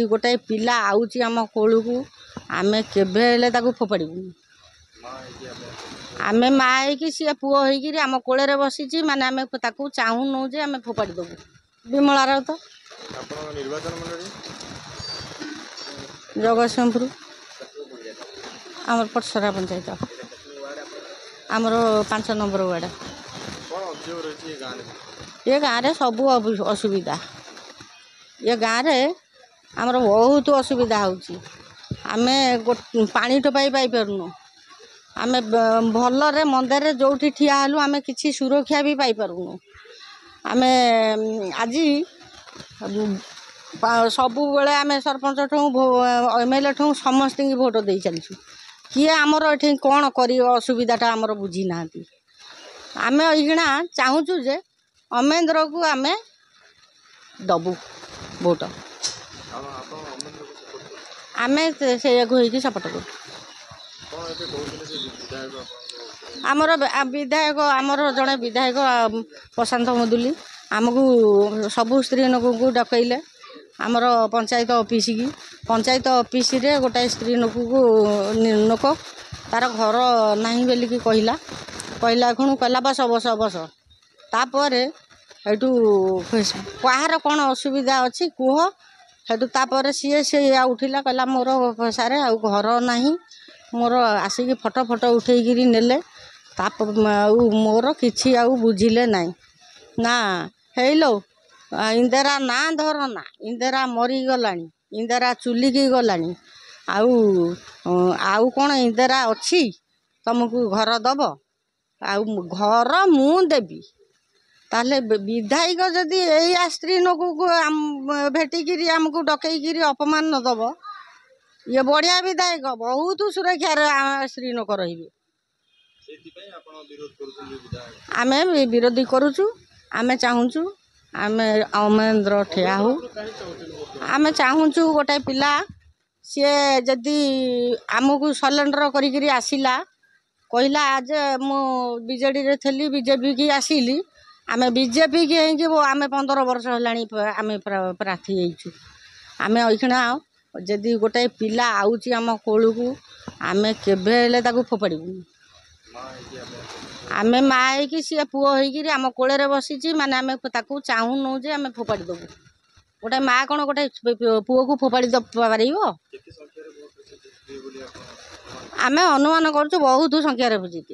गोटाए पिला आउची आम कोलू को आमे केबे हेले ताकू फोपाड़बू आमे माँ कि सी पुओ होगी आम कोले बसी माने आमे ताकू चाहूनु जे आमे फोपाड़ी देबू विमला राउत जगतसिंहपुर आमर पटसरा पंचायत आमर 5 नंबर वार्ड ये गाँव में सबू असुविधा ये गाँव में आमर बहुत असुविधा होची आमे पानी टोपाई पाई पारुनु आमे भलरे मंदर जो ठिया हलु आमे किछि सुरक्षा भी पाई पारुनु आमे आज सबु बेले आमे सरपंच ठू एमएलए ठू समस्त की भोट दे चलछु किए आमर ये कौन कर असुविधाटा आमर बुझी ना आमे अहिना चाहूचु जे अमेंद्र को आमे दबु भोट आमे से होगी सपोर्ट करू आमर विधायक आमर जड़े विधायक प्रशांत मुदुली आमको सबू स्त्री लोक को डकैले आमर पंचायत ऑफिस रे गोटाए स्त्री लोक को लोक तार घर नहीं बोलिकी कहला खुण कहला बस बस बस तापर हेटू कहार कौन असुविधा अच्छी कह हेटू तापर सी उठिला कहला मोर सारे आ घर नहीं मोर आसिक फटो फटो उठेगी नेले मोर किछि आउ बुझिले नाई ना हेलो इंदिरा ना धर ना इंदिरा मरी गलानी इंदिरा चुलिकी गलानी आउ कौन इंदिरा अच्छी तुमको घर दब आउ घर मु देवी ताले विधायक जदि यही स्त्री लोक को भेटिकी आमको डकईकी अपमान न दब ये बढ़िया विधायक बहुत सुरक्षा स्त्री लोक रही आमे विरोधी करुचु आमे चाहूचु आमे अमेंद्र ठिया हो आमे चाहूचु गोटाए पिला सी जदि आमको सलेंडर करी आसिला कहला आज मु बीजेडी रे थली बीजेपी की आसिली आमे बीजेपी की है आमे 15 वर्ष होलानी आमे प्रार्थी होइछु आमे अइखना जदि गोटाए पिला आउची आम कोलू को आमे केबे हेले ताकू फोपाड़बू आमे माँ कि सी पुओ होगी आम कोले बसी माने आमे ताकू चाहूनु जे आमे फोपाड़ी देबू गोटाए माँ कौन गोटाए पुओ को फोपाड़ी पार आमे अनुमान करुँ बहुत संख्यार जीत।